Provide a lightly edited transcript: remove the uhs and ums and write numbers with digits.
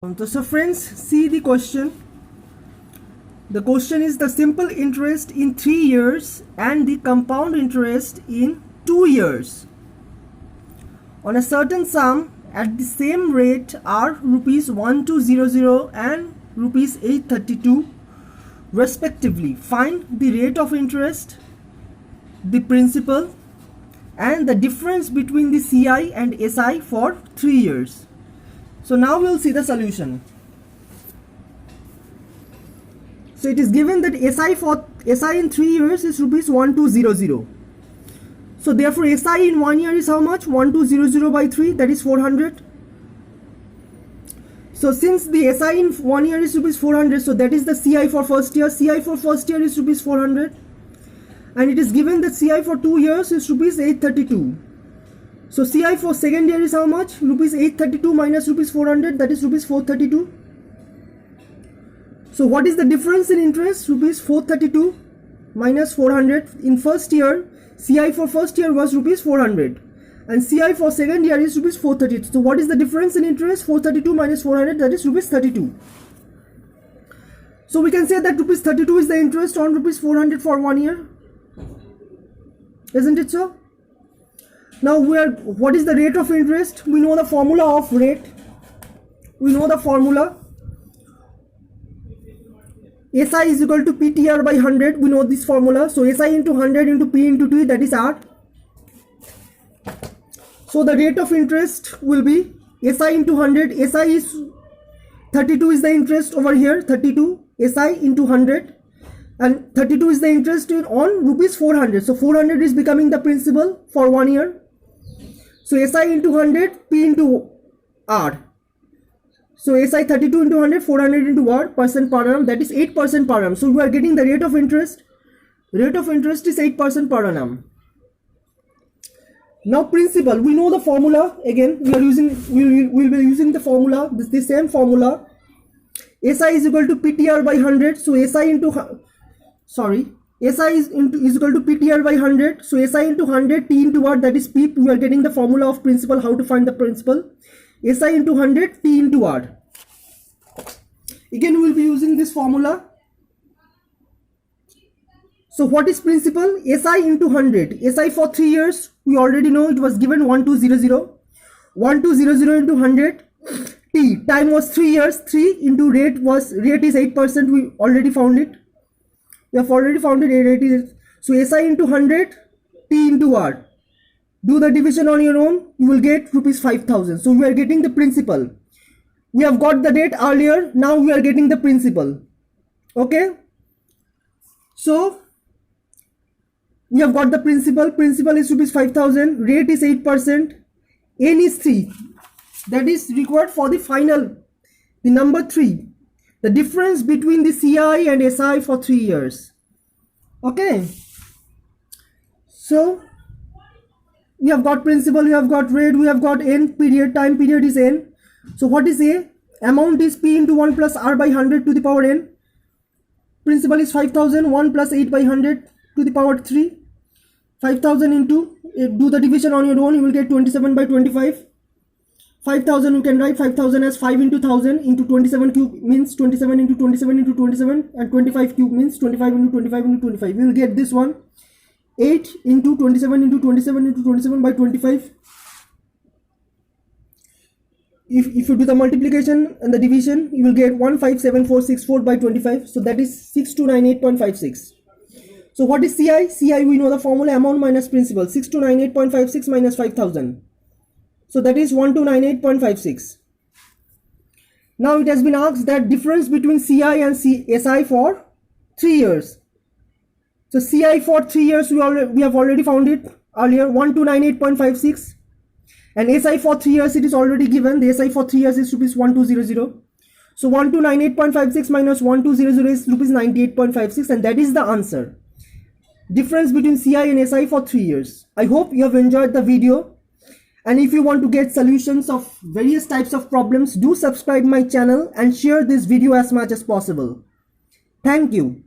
So friends, see the question. The question is the simple interest in 3 years and the compound interest in 2 years on a certain sum at the same rate are rupees 1200 and rupees 832 respectively. Find the rate of interest, the principal, and the difference between the CI and SI for 3 years. So now we'll see the solution. So it is given that SI in 3 years is rupees 1200. So therefore SI in 1 year is how much? 1200 by 3, that is 400. So since the SI in 1 year is rupees 400, so that is the CI for first year. CI for first year is rupees 400. And it is given that CI for 2 years is rupees 832. So CI for second year is how much? Rupees 832 minus rupees 400, that is rupees 432. So what is the difference in interest? Rupees 432 minus 400. In first year, CI for first year was rupees 400 and CI for second year is rupees 432. So what is the difference in interest? 432 minus 400, that is rupees 32. So we can say that rupees 32 is the interest on rupees 400 for 1 year. Isn't it so? Now what is the rate of interest? We know the formula of rate. We know the formula. SI is equal to PTR by 100. We know this formula. So SI into 100 into P into T, that is R. So the rate of interest will be SI into 100. SI is 32 is the interest over here. 32 SI into 100. And 32 is the interest on rupees 400. So 400 is becoming the principal for 1 year. So SI into 100, P into R. So SI 32 into 100, 400 into R, percent per annum, that is 8% per annum. So we are getting the rate of interest. Rate of interest is 8% per annum. Now principal, we know the formula. Again, we will be using the formula, the same formula. SI is equal to PTR by 100. So SI into, SI is equal to PTR by 100. So SI into 100, T into R, that is P. We are getting the formula of principal, how to find the principal. SI into 100, T into R. Again, we will be using this formula. So what is principal? SI into 100. SI for 3 years, we already know it was given 1200. 1200 into 100. T, time was 3 years. 3 into rate is 8%. We already found it. We have already found it. Rate is, so SI into 100, T into R. Do the division on your own. You will get rupees 5,000. So we are getting the principal. We have got the date earlier. Now we are getting the principal. Okay. So we have got the principal. Principal is rupees 5,000. Rate is 8%. N is 3. That is required for the final. The number 3. The difference between the CI and SI for 3 years. Okay. So we have got principal, we have got rate, we have got N period, time period is N. So what is A? Amount is P into 1 plus R by 100 to the power N. Principal is 5,000, 1 plus 8 by 100 to the power 3. 5,000 into, do the division on your own, you will get 27 by 25. 5,000 you can write 5,000 as 5 into 1000 into 27 cube means 27 into 27 into 27 and 25 cube means 25 into 25 into 25. We will get this one. 8 into 27 into 27 into 27 by 25. If you do the multiplication and the division, you will get 157464 by 25. So that is 6298.56. So what is CI? CI, we know the formula, amount minus principal. 6298.56 minus 5,000. So that is 1298.56. Now it has been asked that difference between CI and SI for 3 years. So CI for 3 years, we have already found it earlier, 1298.56. And SI for 3 years, it is already given. The SI for 3 years is rupees 1200. So 1298.56 minus 1200 is rupees 98.56, and that is the answer. Difference between CI and SI for 3 years. I hope you have enjoyed the video. And if you want to get solutions of various types of problems, do subscribe my channel and share this video as much as possible. Thank you.